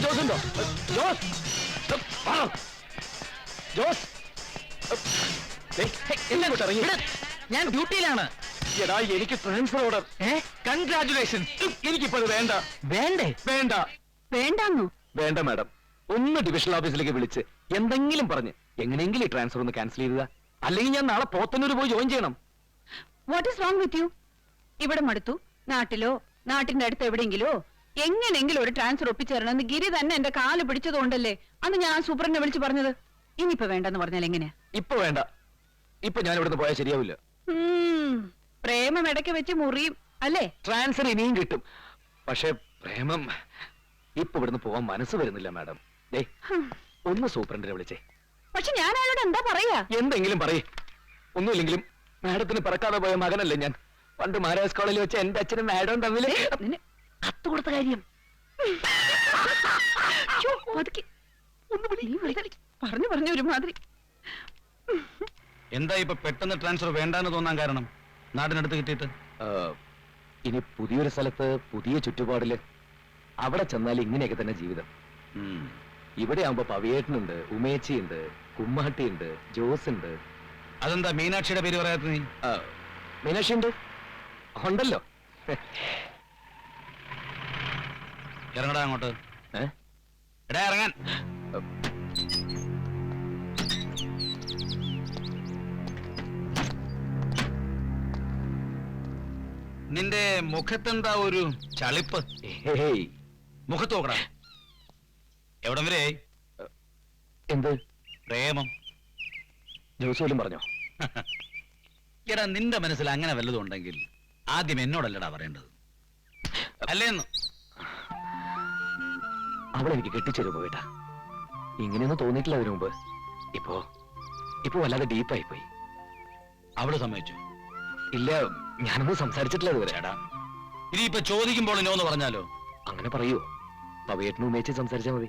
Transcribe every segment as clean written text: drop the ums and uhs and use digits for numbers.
ജോസ് ഉണ്ടോ? ജോസ്, ജോസ് എങ്ങോട്ട് ഇറങ്ങി? ഞാൻ ഡ്യൂട്ടിയിലാണ്. എടാ, എനിക്ക് ട്രാൻസ്ഫർ ഓർഡർ. കൺഗ്രാറ്റുലേഷൻ. എനിക്കിപ്പോ അത് വേണ്ട. വേണ്ടേ? വേണ്ട. വേണ്ടാന്നോ? വേണ്ട മാഡം. ഒന്ന് ഡിവിഷണൽ ഓഫീസിലേക്ക് വിളിച്ച് എന്തെങ്കിലും പറഞ്ഞ് എങ്ങനെയെങ്കിലും ഈ ട്രാൻസ്ഫർ ഒന്ന് ക്യാൻസൽ ചെയ്യുക. അല്ലെങ്കിൽ ഞാൻ നാളെ പോത്തന്നൂർ പോയി ജോയിൻ ചെയ്യണം. What is wrong with you? ഇവിടെ മടുത്തു. നാട്ടിലോ നാട്ടിന്റെ അടുത്ത് എവിടെയെങ്കിലോ എങ്ങനെയെങ്കിലും ഒരു ട്രാൻസ്ഫർ ഒപ്പിച്ചേരണമെന്ന് ഗിരി തന്നെ എന്റെ കാല് പിടിച്ചതുകൊണ്ടല്ലേ അന്ന് ഞാൻ സൂപ്രണ്ടിനെ വിളിച്ചു പറഞ്ഞത്. ഇനിയിപ്പോ വേണ്ടെന്ന് പറഞ്ഞാൽ എങ്ങനെയാ? ഇപ്പൊ വേണ്ട. ഇപ്പൊ ഞാൻ ഇവിടുന്ന് പോയാൽ ശരിയാവില്ല. പ്രേമം ഇടയ്ക്ക് വെച്ച് മുറിയും അല്ലേ? ട്രാൻസ്ഫർ ഇനിയും കിട്ടും. പക്ഷെ പ്രേമം ഇപ്പൊ ഇവിടുന്ന് പോവാൻ മനസ്സ് വരുന്നില്ല മാഡം. ഒന്ന് സൂപ്രണ്ടിനെ വിളിച്ചേ. പക്ഷെ ഞാൻ അയാളോട് എന്താ പറയാ? എന്തെങ്കിലും പറയേ. ഒന്നുമില്ലെങ്കിലും മാഡത്തിന് പിറക്കാതെ പോയ മകനല്ലേ ഞാൻ. പണ്ട് മഹാരാജ് കോളേജിൽ വെച്ച് എന്റെ അച്ഛനും മാഡവും തമ്മിൽ കത്ത് കൊടുത്ത കാര്യം. പറഞ്ഞു പറഞ്ഞു ഒരുമാതിരി. എന്താ ഇപ്പൊ പെട്ടെന്ന് ട്രാൻസ്ഫർ വേണ്ടാന്ന് തോന്നാൻ കാരണം? നാടിനടുത്ത് കിട്ടിയിട്ട് ഇനി പുതിയൊരു സ്ഥലത്ത് പുതിയ ചുറ്റുപാടില് അവിടെ ചെന്നാൽ ഇങ്ങനെയൊക്കെ തന്നെ ജീവിതം. ഇവിടെ ആവുമ്പോ പവിയേട്ടനുണ്ട്, ഉമേച്ചിയുണ്ട്, കുമ്മാട്ടിയുണ്ട്, ജോസ് ഉണ്ട്. അതെന്താ മീനാക്ഷിയുടെ പേര് പറയാത്ത നീ? മീനാക്ഷി ഉണ്ട്, ഉണ്ടല്ലോ. ഇറങ്ങടാ അങ്ങോട്ട്. എടാ ഇറങ്ങാൻ. നിന്റെ മുഖത്തെന്താ ഒരു ചളിപ്പ്? മുഖത്ത് നോക്കടാ. എവിടം വരെ? എന്ത് പ്രേമം? ജോസ് പോലും പറഞ്ഞോ? എടാ, നിന്റെ മനസ്സിൽ അങ്ങനെ വല്ലതും ഉണ്ടെങ്കിൽ ആദ്യം എന്നോടല്ലടാ പറയേണ്ടത്, അല്ലേന്ന്. അവളെനിക്ക് കെട്ടിച്ചേരുമ്പോ കേട്ടാ, ഇങ്ങനെയൊന്നും തോന്നിയിട്ടില്ല അതിനു മുമ്പ്. ഇപ്പൊ വല്ലാതെ ഡീപ്പായി പോയി. അവള് സമ്മതിച്ചു? ഇല്ല, ഞാനൊന്നും സംസാരിച്ചിട്ടില്ല ഇതുവരെ. ചേടാ, ഇനിയിപ്പൊ ചോദിക്കുമ്പോൾ നോന്ന് പറഞ്ഞാലോ? അങ്ങനെ പറയൂ. പവിയേട്ടനും ഉമേച്ചി സംസാരിച്ചാ മതി.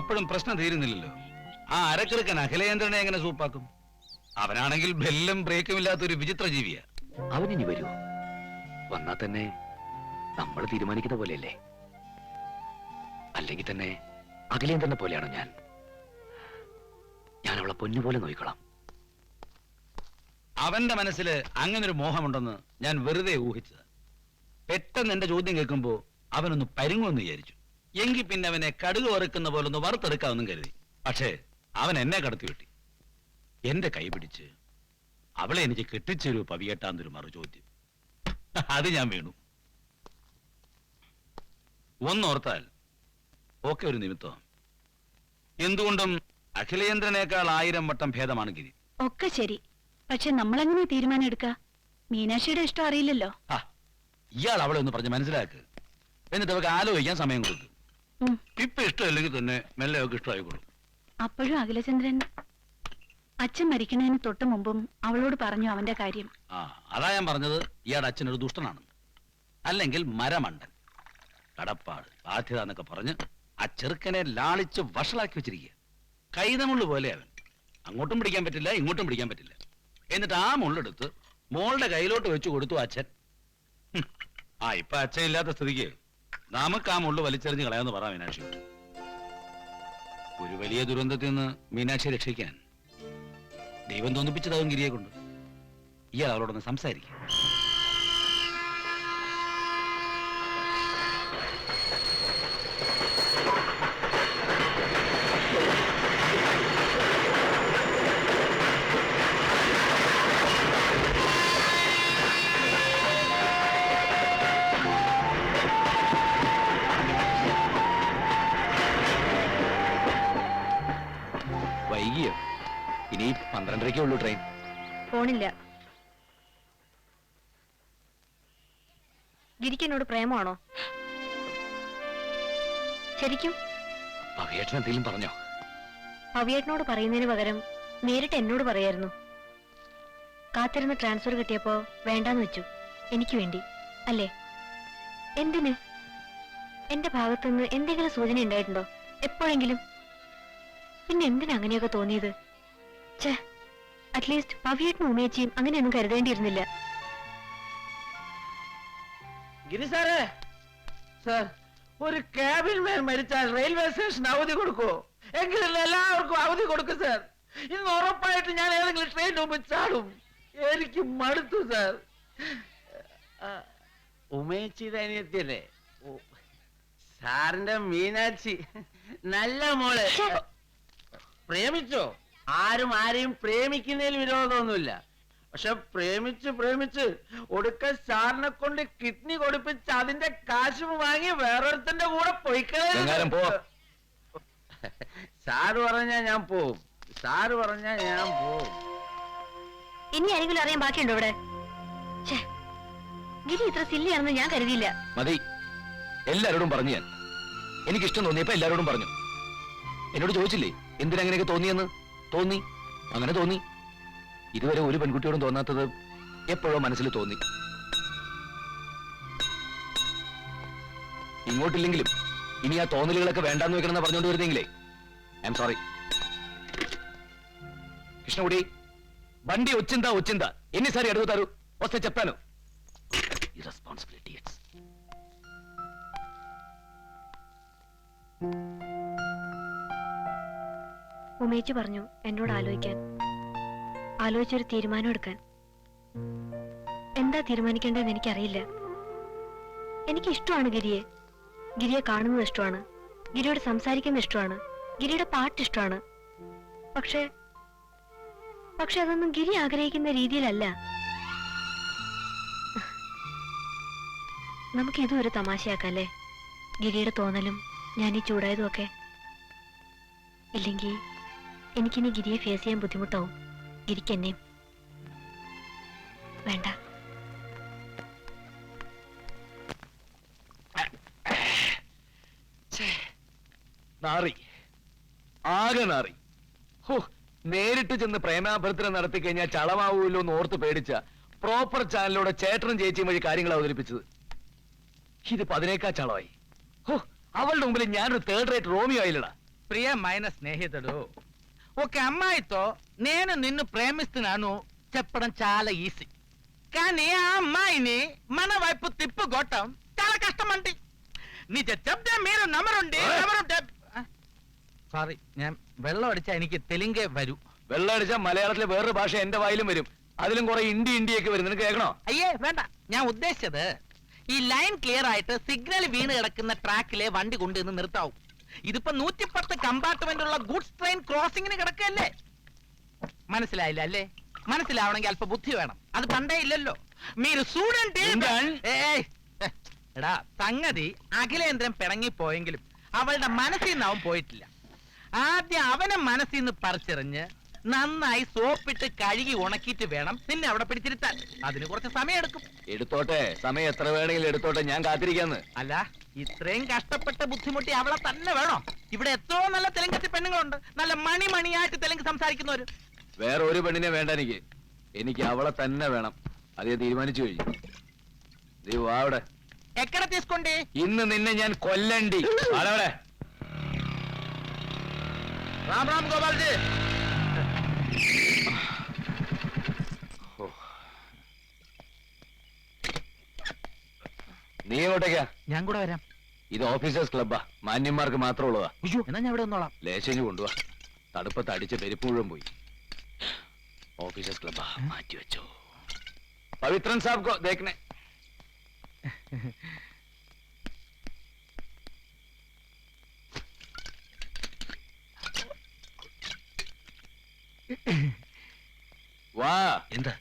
അപ്പോഴും പ്രശ്നം തീരുന്നില്ലല്ലോ. ആ അരക്കെറുക്കൻ അഖിലേന്ദ്രനെ എങ്ങനെ സൂപ്പാക്കും? അവനാണെങ്കിൽ ബെല്ലും ബ്രേക്കും ഇല്ലാത്തൊരു വിചിത്ര ജീവിയാ. അവനിനി വരുമോ? വന്നാ തന്നെ നമ്മൾ തീരുമാനിക്കുന്ന പോലെയല്ലേ? അല്ലെങ്കിൽ തന്നെ അഖിലേന്ദ്രനെ പോലെയാണോ ഞാൻ? അവളെ പൊന്നുപോലെ നോക്കിക്കോളാം. അവന്റെ മനസ്സിൽ അങ്ങനൊരു മോഹമുണ്ടെന്ന് ഞാൻ വെറുതെ ഊഹിച്ചത്. പെട്ടെന്ന് എന്റെ ചോദ്യം കേൾക്കുമ്പോ അവനൊന്ന് പരുങ്ങുമെന്ന് വിചാരിച്ചു. എങ്കിൽ പിന്നെ അവനെ കടുക് വറുക്കുന്ന പോലെ ഒന്ന് വറുത്തെടുക്കാമെന്നും കരുതി. പക്ഷേ അവൻ എന്നെ കടത്തി വെട്ടി. എന്റെ കൈ പിടിച്ച് അവളെ എനിക്ക് കെട്ടിച്ചൊരു പവിയേട്ടാന്നൊരു മറു ചോദ്യം. അത് ഞാൻ വീണു. ഒന്നോർത്താൽ ഒക്കെ ഒരു നിമിത്തം. എന്തുകൊണ്ടും അഖിലേന്ദ്രനേക്കാൾ 1000 വട്ടം ഭേദമാണ് ഗിരി. ഒക്കെ ശരി, പക്ഷെ നമ്മളെങ്ങനെ തീരുമാനം എടുക്ക? മീനാക്ഷിയുടെ ഇഷ്ടം അറിയില്ലല്ലോ. ഇയാൾ അവളെ ഒന്ന് പറഞ്ഞ് മനസ്സിലാക്ക്. എന്നിട്ട് അവർക്ക് ആലോചിക്കാൻ സമയം കൊടുക്കും. ഇപ്പൊ ഇഷ്ടമല്ലെങ്കിൽ തന്നെ മെല്ലെ അവർക്ക് ഇഷ്ടമായിക്കോളും. അപ്പോഴും അഖിലചന്ദ്രൻ അച്ഛൻ മരിക്കുന്നതിന് തൊട്ട് മുമ്പും അവളോട് പറഞ്ഞു അവന്റെ കാര്യം. അതാ ഞാൻ പറഞ്ഞത്, ഇയാളുടെ അച്ഛനൊരു ദുഷ്ടനാണ്, അല്ലെങ്കിൽ മരമണ്ടൻ. കടപ്പാട്, ബാധ്യത എന്നൊക്കെ പറഞ്ഞ് ആ ചെറുക്കനെ ലാളിച്ച് വഷളാക്കി വെച്ചിരിക്കുക. കൈതമുള്ളു പോലെ അവൻ. അങ്ങോട്ടും പിടിക്കാൻ പറ്റില്ല, ഇങ്ങോട്ടും പിടിക്കാൻ പറ്റില്ല. എന്നിട്ട് ആ മുള്ളെടുത്ത് മോളുടെ കയ്യിലോട്ട് വെച്ചു കൊടുത്തു അച്ഛൻ. ഇപ്പൊ അച്ഛൻ ഇല്ലാത്ത സ്ഥിതിക്ക് നമുക്ക് ആ മുള്ളു വലിച്ചെറിഞ്ഞ് കളയാന്ന് പറ മീനാക്ഷി. ഒരു വലിയ ദുരന്തത്തിൽ നിന്ന് മീനാക്ഷിയെ രക്ഷിക്കാൻ ദൈവം തോന്നിപ്പിച്ചതാവും ഗിരിയെ കൊണ്ട്. ഇയാൾ അവളോടൊന്ന് സംസാരിക്കും. വൈകിയോ? ഇനി 12:30 ഉള്ളൂ ട്രെയിൻ. ഫോണില്ല. ഗിരിക്ക് പ്രേമമാണോ ശരിക്കും? പവിയേട്ടൻ എന്തെങ്കിലും പറഞ്ഞോ? പവിയേട്ടനോട് പറയുന്നതിന് പകരം നേരിട്ട് എന്നോട് പറയായിരുന്നു. കാത്തിരുന്ന് ട്രാൻസ്ഫർ കിട്ടിയപ്പോ വേണ്ടാന്ന് വെച്ചു. എനിക്ക് വേണ്ടി അല്ലേ? എന്തിന്? എന്റെ ഭാഗത്തുനിന്ന് എന്തെങ്കിലും സൂചന ഉണ്ടായിട്ടുണ്ടോ എപ്പോഴെങ്കിലും? പിന്നെ എന്തിനാ അങ്ങനെയൊക്കെ തോന്നിയത്? ഛേ, അറ്റ്ലീസ്റ്റ് പവിയേട്ടനും ഉമേച്ചിയും അങ്ങനെയൊന്നും കരുതേണ്ടിയിരുന്നില്ല. ഗിരി സാറേ, സാർ, ഒരു ക്യാബിൻ മാൻ മരിച്ചാൽ റെയിൽവേ സ്റ്റേഷൻ അവധി കൊടുക്കോ? എങ്കിലും എല്ലാവർക്കും അവധി കൊടുക്കും സാർ. ഇന്ന് ഉറപ്പായിട്ട് ഞാൻ ഏതെങ്കിലും ട്രെയിൻ മുമ്പ് ചാടും. എനിക്ക് മടുത്തു സാർ. ഉമേച്ചിയുടെ അനിയത്തിയല്ലേ? സാറിന്റെ മീനാക്ഷി നല്ല മോള്. പ്രേമിച്ചോ? ആരും ആരെയും പ്രേമിക്കുന്നതിൽ വിരോധമൊന്നുമില്ല. പക്ഷെ പ്രേമിച്ച് ഒടുക്ക സാറിനെ കൊണ്ട് കിഡ്നി കൊടുപ്പിച്ച് അതിന്റെ കാശും വാങ്ങി വേറൊരുത്തന്റെ കൂടെ പോയിക്കളെ. സാറ് പറഞ്ഞാ ഞാൻ പോവും. സാറ് പറഞ്ഞാ ഞാൻ പോവും. ഇനി ആരെങ്കിലും അറിയാൻ ബാക്കിയുണ്ടോ ഇവിടെ? ഗിരി ഇത്ര സില്ലിയാണെന്ന് ഞാൻ കരുതിയില്ല. മതി, എല്ലാരോടും പറഞ്ഞു ഞാൻ. എനിക്കിഷ്ടം തോന്നിയപ്പോ എല്ലാരോടും പറഞ്ഞു. എന്നോട് ചോദിച്ചില്ലേ എന്തിനങ്ങനെയൊക്കെ തോന്നിയെന്ന്? തോന്നി, അങ്ങനെ തോന്നി. ഇതുവരെ ഒരു പെൺകുട്ടിയോടും തോന്നാത്തത് എപ്പോഴോ മനസ്സിൽ തോന്നി. ഇങ്ങോട്ടില്ലെങ്കിലും ഇനി ആ തോന്നലുകളൊക്കെ വേണ്ടാന്ന് വെക്കണമെന്ന് പറഞ്ഞുകൊണ്ട് വരുന്നെങ്കിലേ ഐ എം സോറി. కృష్ణుడి బండి వచ్చిందా ఎన్నిసారి అడుగుతారు? వస్తే చెప్తాను. ఇర్రెస్పాన్సిబిలిటీ. ഉമേച്ചി പറഞ്ഞു എന്നോട് ആലോചിക്കാൻ, ആലോചിച്ചൊരു തീരുമാനം എടുക്കാൻ. എന്താ തീരുമാനിക്കേണ്ടതെന്ന് എനിക്കറിയില്ല. എനിക്ക് ഇഷ്ടമാണ് ഗിരിയെ കാണുന്നത് ഇഷ്ടമാണ്, ഗിരിയോട് സംസാരിക്കുന്നത് ഇഷ്ടമാണ്, ഗിരിയുടെ പാട്ട് ഇഷ്ടമാണ്. പക്ഷെ അതൊന്നും ഗിരി ആഗ്രഹിക്കുന്ന രീതിയിലല്ല. നമുക്ക് ഇതും ഒരു തമാശയാക്കല്ലേ? ഗിരിയുടെ തോന്നലും ഞാൻ ഈ ചൂടായതും ഒക്കെ. ഇല്ലെങ്കിൽ എനിക്കിനി ഗിരിയെ ഫേസ് ചെയ്യാൻ ബുദ്ധിമുട്ടാവും. ഗിരിക്ക് എന്നെയും. വേണ്ട. നാറി, ആകെ നാറി. ഹോ, നേരിട്ട് ചെന്ന് പ്രേമാഭ്യർത്ഥന നടത്തി കഴിഞ്ഞാൽ ചളമാവൂല്ലോ എന്ന് ഓർത്ത് പേടിച്ച പ്രോപ്പർ ചാനലിലൂടെ ചേട്ടനും ചേച്ചിയും വഴി കാര്യങ്ങൾ അവതരിപ്പിച്ചത്. ഇതിപ്പോ അതിനേക്കാ ചളമായി. ഹോ, അവളുടെ മുമ്പിൽ ഞാനൊരു തേർഡ് റേറ്റ് റോമിയോ ആയില്ലടാ. ప్రియమైన స్నేహితుడు, ఒక అమ్మాయితో నేను నిన్ను ప్రేమిస్తున్నాను చెప్పడం చాలా ఈజీ. కానీ ఆ అమ్మాయిని మన వైపు తిప్పుకోవటం చాలా కష్టం అండి. నిజం చెప్తే మీరు నమ్మరుండి. സോറി, ഞാൻ വെള്ളം അടിച്ചാ എനിക്ക് തെലുങ്കേ വരൂ. വെള്ളം അടിച്ചാൽ മലയാളത്തിലെ വേറൊരു ഭാഷ എന്റെ വായിലും വരും. അതിലും കുറെ ഇന്ത്യയൊക്കെ വരും. നിനക്ക് കേൾക്കണോ? അയ്യേ വേണ്ട. ഞാൻ ഉദ്ദേശിച്ചത് ഈ ലൈൻ ക്ലിയർ ആയിട്ട് സിഗ്നൽ വീണ് കിടക്കുന്ന ട്രാക്കിലെ വണ്ടി കൊണ്ടുവന്ന് നിർത്താവും. ഇതിപ്പോ 110 കമ്പാർട്ട്മെന്റ് ഉള്ള ഗുഡ്സ് ട്രെയിൻ ക്രോസിംഗിന് കിടക്കല്ലേ. മനസ്സിലായില്ല അല്ലേ? മനസ്സിലാവണമെങ്കിൽ അല്പ ബുദ്ധി വേണം. അത് പണ്ടേ ഇല്ലല്ലോ. മീര് സ്റ്റുഡന്റ്. എടാ, സംഗതി അഖിലേന്ദ്രൻ പിണങ്ങിപ്പോയെങ്കിലും അവളുടെ മനസ്സിൽ നിന്ന് അവൻ പോയിട്ടില്ല. ആദ്യം അവനെ മനസ്സിൽ നിന്ന് പറിച്ചെറിഞ്ഞ് നന്നായി സോപ്പിട്ട് കഴുകി ഉണക്കിയിട്ട് വേണം നിന്നെ അവിടെ പിടിച്ചിരുത്താൻ. അതിന് കുറച്ച് സമയം എടുക്കും. എടുത്തോട്ടെ, സമയം എത്ര വേണമെങ്കിലും എടുത്തോട്ടെ, ഞാൻ കാത്തിരിക്കാന്ന്. അല്ല, ഇത്രയും കഷ്ടപ്പെട്ട് ബുദ്ധിമുട്ടി അവളെ തന്നെ വേണോ? ഇവിടെ എത്രയോ നല്ല തെലുങ്കത്തി പെണ്ണുങ്ങളുണ്ട്, നല്ല മണിയായിട്ട് തെലുങ്ക് സംസാരിക്കുന്നവര്. വേറെ ഒരു പെണ്ണിനെ വേണ്ട എനിക്ക് അവളെ തന്നെ വേണം. അത് ഞാൻ തീരുമാനിച്ചു കഴിഞ്ഞു. നീ വാ അവിടെ. എക്കട തീസ്കൊണ്ടേ ഇന്ന് നിന്നെ ഞാൻ കൊല്ലണ്ടി. അവിടെ റാം റാം ഗോപാൽജി. നീ എങ്ങോട്ടേക്കാ? ഞാൻ കൂടെ വരാം. ഇത് ഓഫീസേഴ്സ് ക്ലബ്ബാ, മാന്യന്മാർക്ക് മാത്രം ഉള്ളതാ. എന്നാ ഞാൻ ഇവിടെ വന്നോളാം. ലേശഞ്ഞു കൊണ്ടുവാ. തടുപ്പത്ത് അടിച്ച പെരുപ്പ് മുഴുവൻ പോയി. ഓഫീസേഴ്സ് ക്ലബ്ബാ, മാറ്റി വെച്ചോ. പവിത്രൻ സാബ് കോ ദേഖ്നെ. വാ. എന്താ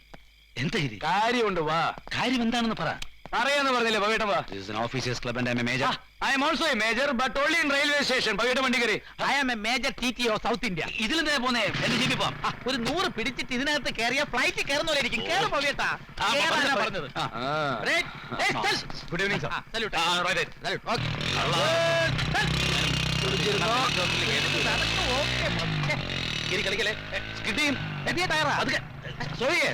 എന്താ ഗിരി? കാര്യമുണ്ട്, വാ. കാര്യം എന്താണെന്ന് പറ. പറയാന്ന് പറഞ്ഞില്ലേ പവിട്ടൻ? വാ. This is an officers club and I'm a major. I am also a major, but only in railway station. പവിട്ടൻ വണ്ടി കയറി. I am a major TTO south India. ഇതിലെന്താ പോന്നേ? എന്നെ ജീവിപ്പം. ഒരു 100 പിടിച്ചിട്ട് ഇതിനകത്ത് കയറിയ ഫ്ലൈറ്റ് കയറുന്നവരായിരിക്കും. കേറ് പോകേട്ടാ. പറഞ്ഞത്. Good evening sir. സല്യൂട്ട്. ഗിരി കളിക്കല്ലേ? കിട്ടിയും പുതിയ ടയറാ. സോറിയേ.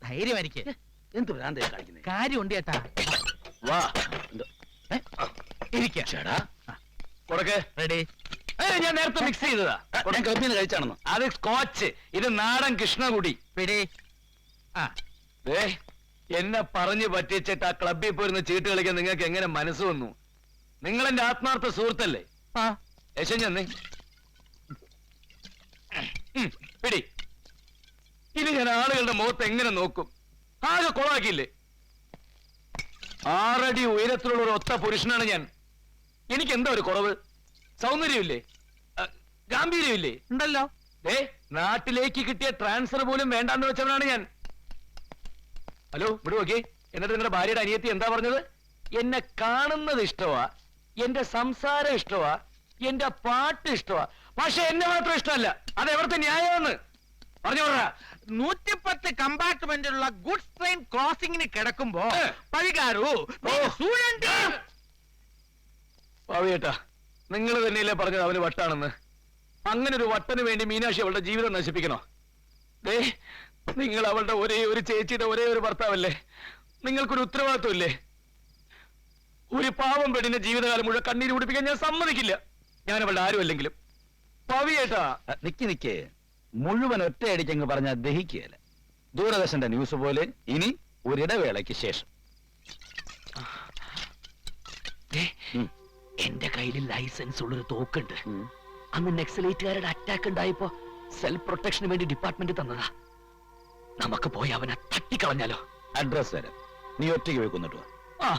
ധൈര്യം എനിക്ക്. എന്ത് ഭ്രാന്താ കാണിക്കുന്നേ? കാര്യമുണ്ട് ചേട്ടാ. വാ. ഇരിക്ക. ചേടാ കൊടുക്ക്. റെഡി. ഞാൻ നേരത്തെ മിക്സ് ചെയ്തതാ. ഞാൻ ക്ലബിൽ നിന്ന് കഴിച്ചാണെന്ന്. അത് സ്കോച്ച്, ഇത് നാടൻ കൃഷ്ണകുടി. പിടി. ആ ഏ എന്നെ പറഞ്ഞു പറ്റിച്ചിട്ട് ആ ക്ലബിൽ പോയിരുന്ന ചീട്ട് കളിക്കാൻ നിങ്ങൾക്ക് എങ്ങനെ മനസ്സ് വന്നു? നിങ്ങൾ എന്റെ ആത്മാർത്ഥ സുഹൃത്തല്ലേ? ആ യശൻ ചെന്നേ പിടി. ഇത് ഞാൻ ആളുകളുടെ മുഖത്ത് എങ്ങനെ നോക്കും? ആകെ കൊളാക്കിയില്ലേ? 6 അടി ഉയരത്തിലുള്ള ഒരു ഒത്ത പുരുഷനാണ് ഞാൻ. എനിക്ക് എന്താ ഒരു കുറവ്? സൗന്ദര്യമില്ലേ? ഗാംഭീര്യമില്ലേ? ഉണ്ടല്ലോ. നാട്ടിലേക്ക് കിട്ടിയ ട്രാൻസ്ഫർ പോലും വേണ്ടാന്ന് വെച്ചവനാണ് ഞാൻ. ഹലോ, ഇവിടെ നോക്കി. എന്നിട്ട് നിങ്ങളുടെ ഭാര്യയുടെ അനിയത്തി എന്താ പറഞ്ഞത്? എന്നെ കാണുന്നത് ഇഷ്ടമാ, എന്റെ സംസാരം ഇഷ്ടമാ, എന്റെ പാട്ട് ഇഷ്ടമാ, പക്ഷെ എന്നെ മാത്രം ഇഷ്ടമല്ല. അത് എവിടുത്തെ ന്യായമെന്ന് പറഞ്ഞു പറയാ. 110 കമ്പാർട്ട്മെന്റുള്ള ഗുഡ്സ് ട്രെയിൻ ക്രോസിംഗിന് കിടക്കുമ്പോ പഴികാരു പാവിയേട്ടാ, നിങ്ങൾ തന്നെയല്ലേ പറഞ്ഞത് അവന് വട്ടാണെന്ന്? അങ്ങനെ ഒരു വട്ടന് വേണ്ടി മീനാക്ഷി അവളുടെ ജീവിതം നശിപ്പിക്കണോ? നിങ്ങൾ അവളുടെ ഒരേ ഒരു ചേച്ചിയുടെ ഒരേ ഒരു ഭർത്താവല്ലേ? നിങ്ങൾക്കൊരു ഉത്തരവാദിത്വം ഇല്ലേ? ഒരു പാവം പെണ്ണിന്റെ ജീവിതകാലം മുഴുവൻ കണ്ണീര് കുടിപ്പിക്കാൻ ഞാൻ സമ്മതിക്കില്ല. ഞാൻ അവളുടെ ആരും അല്ലെങ്കിലും. പവിയേട്ടാ, നിക്ക് മുഴുവൻ ഒറ്റയടിക്കങ്ങ് പറഞ്ഞാൽ ദഹിക്കുകയല്ല. ദൂരദർശന്റെ ന്യൂസ് പോലെ ഇനി ഒരിടവേളയ്ക്ക് ശേഷം. എന്റെ കയ്യിൽ ലൈസൻസ് ഉള്ളൊരു തോക്കുണ്ട്. അന്ന് നക്സലേറ്റുകാരുടെ അറ്റാക്ക് ഉണ്ടായപ്പോ സെൽഫ് പ്രൊട്ടക്ഷന് വേണ്ടി ഡിപ്പാർട്ട്മെന്റ് തന്നതാ. നമുക്ക് പോയി അവനെ തട്ടിക്കളഞ്ഞാലോ? അഡ്രസ് തരാം, നീ ഒറ്റയ്ക്ക് വെക്കുന്നിട്ട് വാ.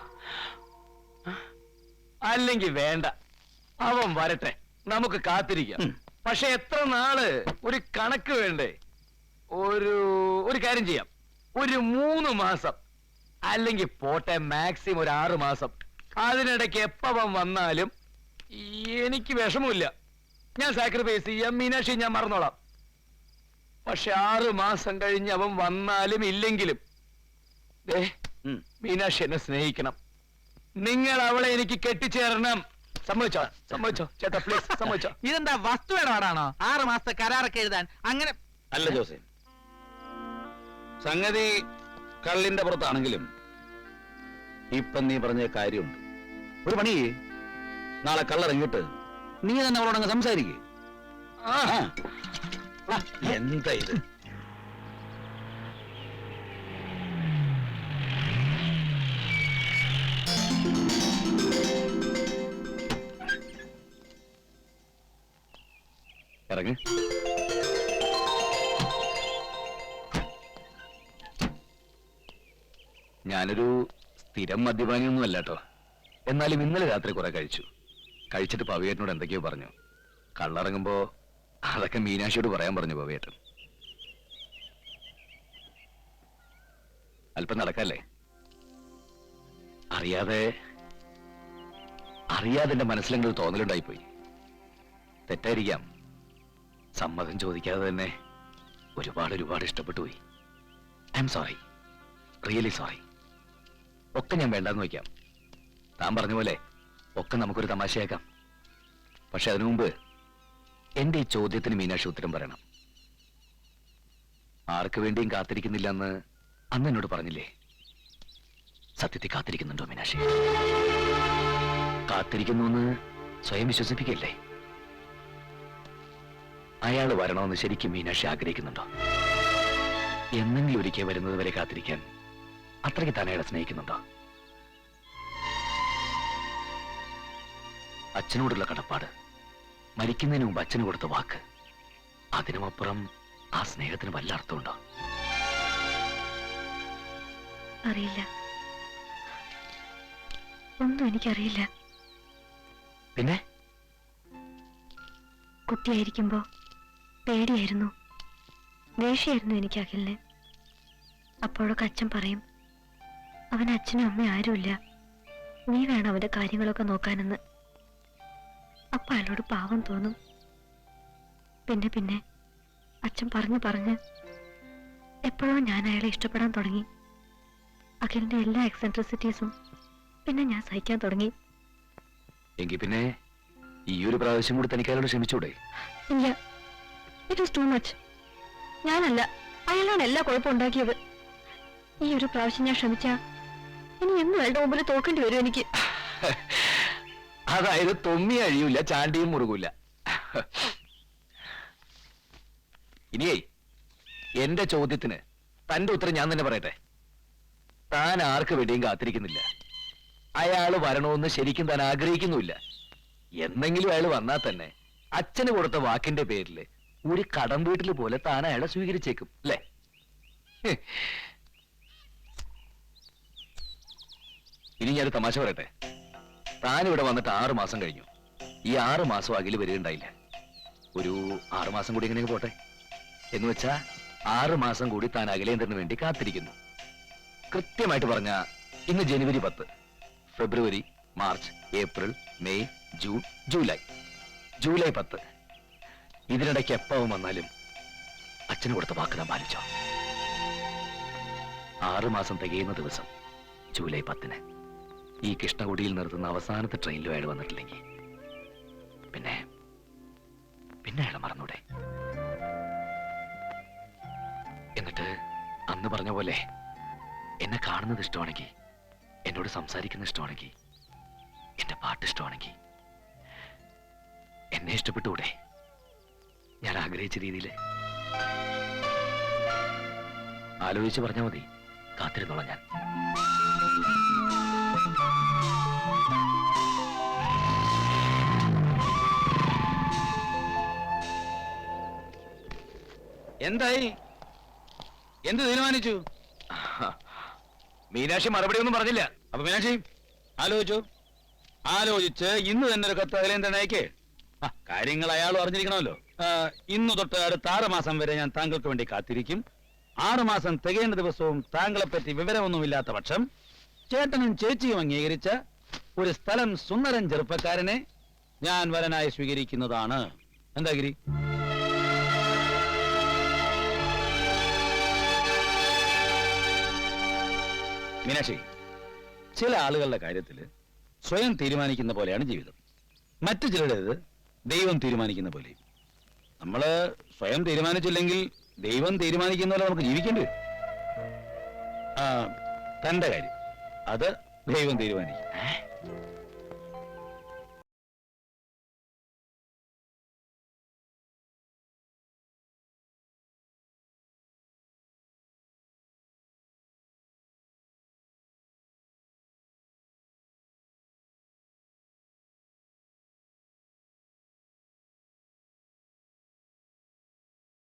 അല്ലെങ്കിൽ വേണ്ട, അവൻ വരട്ടെ, നമുക്ക് കാത്തിരിക്കാം. പക്ഷെ എത്ര നാള്? ഒരു കണക്ക് വേണ്ടേ? ഒരു കാര്യം ചെയ്യാം, ഒരു 3 മാസം, അല്ലെങ്കിൽ പോട്ടെ മാക്സിമം ഒരു 6 മാസം. അതിനിടയ്ക്ക് എപ്പവൻ വന്നാലും എനിക്ക് വിഷമമില്ല. ഞാൻ സാക്രിഫൈസ് ചെയ്യാം. മീനാക്ഷി ഞാൻ മറന്നോളാം. പക്ഷെ 6 മാസം കഴിഞ്ഞ് അവൻ വന്നാലും ഇല്ലെങ്കിലും മീനാക്ഷി എന്നെ സ്നേഹിക്കണം. നിങ്ങൾ അവളെ എനിക്ക് കെട്ടിച്ചേരണം. സമ്മതിച്ചോ ചേട്ടാ, പ്ലീസ് സമ്മതിച്ചോ. ഇതെന്താ വസ്തു ഇടപാടാണോ? 6 മാസത്തെ കരാറൊക്കെ എഴുതാൻ അങ്ങനെ? അല്ല ജോസേ, സംഗതി കള്ളിന്റെ പുറത്താണെങ്കിലും ഇപ്പം നീ പറഞ്ഞ കാര്യമുണ്ട്. ഒരു പണി, നാളെ കള്ളിറങ്ങിയിട്ട് നീ തന്നെ അവളോടങ്ങ് സംസാരിക്കേ. എന്താ ഇത്? ഇറങ്ങ്. ഞാനൊരു സ്ഥിരം മദ്യപാനിയൊന്നും അല്ല കേട്ടോ. എന്നാലും ഇന്നലെ രാത്രി കുറെ കഴിച്ചിട്ട് പവിയേട്ടനോട് എന്തൊക്കെയോ പറഞ്ഞു. കള്ളിറങ്ങുമ്പോ അതൊക്കെ മീനാക്ഷിയോട് പറയാൻ പറഞ്ഞു പവിയേട്ടൻ. അല്പം നടക്കല്ലേ? അറിയാതെ എന്റെ മനസ്സിലെങ്കിലും തോന്നലുണ്ടായിപ്പോയി. തെറ്റായിരിക്കാം. സമ്മതം ചോദിക്കാതെ തന്നെ ഒരുപാട് ഇഷ്ടപ്പെട്ടു പോയി. I am sorry, really sorry. ഒക്കെ ഞാൻ വേണ്ടാന്ന് വയ്ക്കാം. താൻ പറഞ്ഞ പോലെ ഒക്കെ നമുക്കൊരു തമാശയാക്കാം. പക്ഷെ അതിനു മുമ്പ് എന്റെ ഈ ചോദ്യത്തിന് മീനാക്ഷി ഉത്തരം പറയണം. ആർക്ക് വേണ്ടിയും കാത്തിരിക്കുന്നില്ല എന്ന് അന്ന് എന്നോട് പറഞ്ഞില്ലേ? സത്യത്തിൽ കാത്തിരിക്കുന്നുണ്ടോ മീനാക്ഷി? കാത്തിരിക്കുന്നു എന്ന് സ്വയം വിശ്വസിപ്പിക്കല്ലേ? അയാൾ വരണമെന്ന് ശരിക്കും മീനാക്ഷി ആഗ്രഹിക്കുന്നുണ്ടോ? എന്നെങ്കിലും ഒരിക്കൽ വരുന്നത് വരെ കാത്തിരിക്കാൻ അത്രയ്ക്ക് താൻ അയാളെ സ്നേഹിക്കുന്നുണ്ടോ? അച്ഛനോടുള്ള കടപ്പാട്, മരിക്കുന്നതിന് മുമ്പ് അച്ഛന് കൊടുത്ത വാക്ക്, അതിനുമപ്പുറം ആ സ്നേഹത്തിന് വല്ല അർത്ഥമുണ്ടോ? അറിയില്ല, ഒന്നും എനിക്കറിയില്ല. പിന്നെ കുട്ടിയായിരിക്കുമ്പോ പേടിയായിരുന്നു, ദേഷ്യായിരുന്നു എനിക്ക് അഖിലിനെ. അപ്പോഴൊക്കെ അച്ഛൻ പറയും, അവന് അച്ഛനും അമ്മയും ആരുമില്ല, നീ വേണം അവന്റെ കാര്യങ്ങളൊക്കെ നോക്കാനെന്ന്. അപ്പൊ അയാളോട് പാവം തോന്നും. പിന്നെ അച്ഛൻ പറഞ്ഞ് എപ്പോഴോ ഞാൻ അയാളെ ഇഷ്ടപ്പെടാൻ തുടങ്ങി. അഖിലിന്റെ എല്ലാ എക്സെൻട്രിസിറ്റീസും പിന്നെ ഞാൻ സഹിക്കാൻ തുടങ്ങി. എങ്കിൽ പിന്നെ ഈ ഒരു പ്രാവശ്യം കൂടി തനിക്ക് അയാളോട് ക്ഷമിച്ചൂടെ? ഇല്ല, ഇറ്റ് ഈസ് ടു മച്ച്. ഞാനല്ല, അയാളാണ് എല്ലാ കുഴപ്പം ഉണ്ടാക്കിയത്. ഈ ഒരു പ്രാവശ്യം ഞാൻ ക്ഷമിച്ചാ ഇനി എന്നും അയാളുടെ മുമ്പിൽ തോക്കേണ്ടി വരും എനിക്ക്. അതായത് തൊമ്മി അഴിയൂല, ചാണ്ടിയും മുറുകൂല. ഇനിയേ എന്റെ ചോദ്യത്തിന് തന്റെ ഉത്തരം ഞാൻ തന്നെ പറയട്ടെ. താൻ ആർക്ക് വേണ്ടിയും കാത്തിരിക്കുന്നില്ല. അയാള് വരണമെന്ന് ശരിക്കും താൻ ആഗ്രഹിക്കുന്നുമില്ല. എന്നെങ്കിലും അയാൾ വന്നാൽ തന്നെ അച്ഛന് കൊടുത്ത വാക്കിന്റെ പേരിൽ ഒരു കടം വീട്ടിൽ പോലെ താൻ അയാളെ സ്വീകരിച്ചേക്കും അല്ലേ? ഇനി ഞാനൊരു തമാശ പറയട്ടെ. താൻ ഇവിടെ വന്നിട്ട് 6 മാസം കഴിഞ്ഞു. ഈ 6 മാസം അകല് വരികയുണ്ടായില്ല. ഒരു 6 മാസം കൂടി എങ്ങനെയൊക്കെ പോട്ടെ. എന്ന് വെച്ചാ 6 മാസം കൂടി താൻ അഖിലേന്ദ്രന് വേണ്ടി കാത്തിരിക്കുന്നു. കൃത്യമായിട്ട് പറഞ്ഞ ഇന്ന് ജനുവരി 10, ഫെബ്രുവരി, March, April, May, June, July. July 10. ഇതിനിടയ്ക്ക് എപ്പാവും വന്നാലും അച്ഛന് കൊടുത്ത വാക്ക് നാം പാലിച്ചോ? 6 മാസം തികയുന്ന ദിവസം ജൂലൈ 10 ഈ കൃഷ്ണകുടിയിൽ നിർത്തുന്ന അവസാനത്തെ ട്രെയിനിലും അയാൾ വന്നിട്ടില്ലെങ്കിൽ പിന്നെ അയാളെ മറന്നൂടെ? എന്നിട്ട് അന്ന് പറഞ്ഞ പോലെ എന്നെ കാണുന്നത് ഇഷ്ടമാണെങ്കിൽ, എന്നോട് സംസാരിക്കുന്ന ഇഷ്ടമാണെങ്കിൽ, എന്റെ പാട്ട് ഇഷ്ടമാണെങ്കിൽ എന്നെ ഇഷ്ടപ്പെട്ടുകൂടെ? ഞാൻ ആഗ്രഹിച്ച രീതിയിൽ ആലോചിച്ച് പറഞ്ഞാൽ മതി. കാത്തിരുന്നോളാം ഞാൻ. എന്തായി? എന്ത് തീരുമാനിച്ചു? മീനാക്ഷി മറുപടി ഒന്നും പറഞ്ഞില്ല. അപ്പൊ മീനാക്ഷി ആലോചിച്ചു. ആലോചിച്ച് ഇന്ന് തന്നെ ഒരു കത്ത് അഖിലേന്ദ്രൻ അയക്കേ. കാര്യങ്ങൾ അയാൾ അറിഞ്ഞിരിക്കണമല്ലോ. ഇന്ന് തൊട്ട് അടുത്ത 6 മാസം വരെ ഞാൻ താങ്കൾക്ക് വേണ്ടി കാത്തിരിക്കും. 6 മാസം തികയേണ്ട ദിവസവും താങ്കളെപ്പറ്റി വിവരമൊന്നുമില്ലാത്ത പക്ഷം ചേട്ടനും ചേച്ചിയും അംഗീകരിച്ച ഒരു സ്ഥലം സുന്ദരൻ ചെറുപ്പക്കാരനെ ഞാൻ വരനായി സ്വീകരിക്കുന്നതാണ്. എന്താ ഗിരി? മീനാക്ഷി, ചില ആളുകളുടെ കാര്യത്തിൽ സ്വയം തീരുമാനിക്കുന്ന പോലെയാണ് ജീവിതം. മറ്റു ചിലരുടേത് ദൈവം തീരുമാനിക്കുന്ന പോലെ. നമ്മള് സ്വയം തീരുമാനിച്ചില്ലെങ്കിൽ ദൈവം തീരുമാനിക്കുന്ന പോലെ നമുക്ക് ജീവിക്കേണ്ടി വരും. തന്റെ കാര്യം അത് ദൈവം തീരുമാനിക്കും.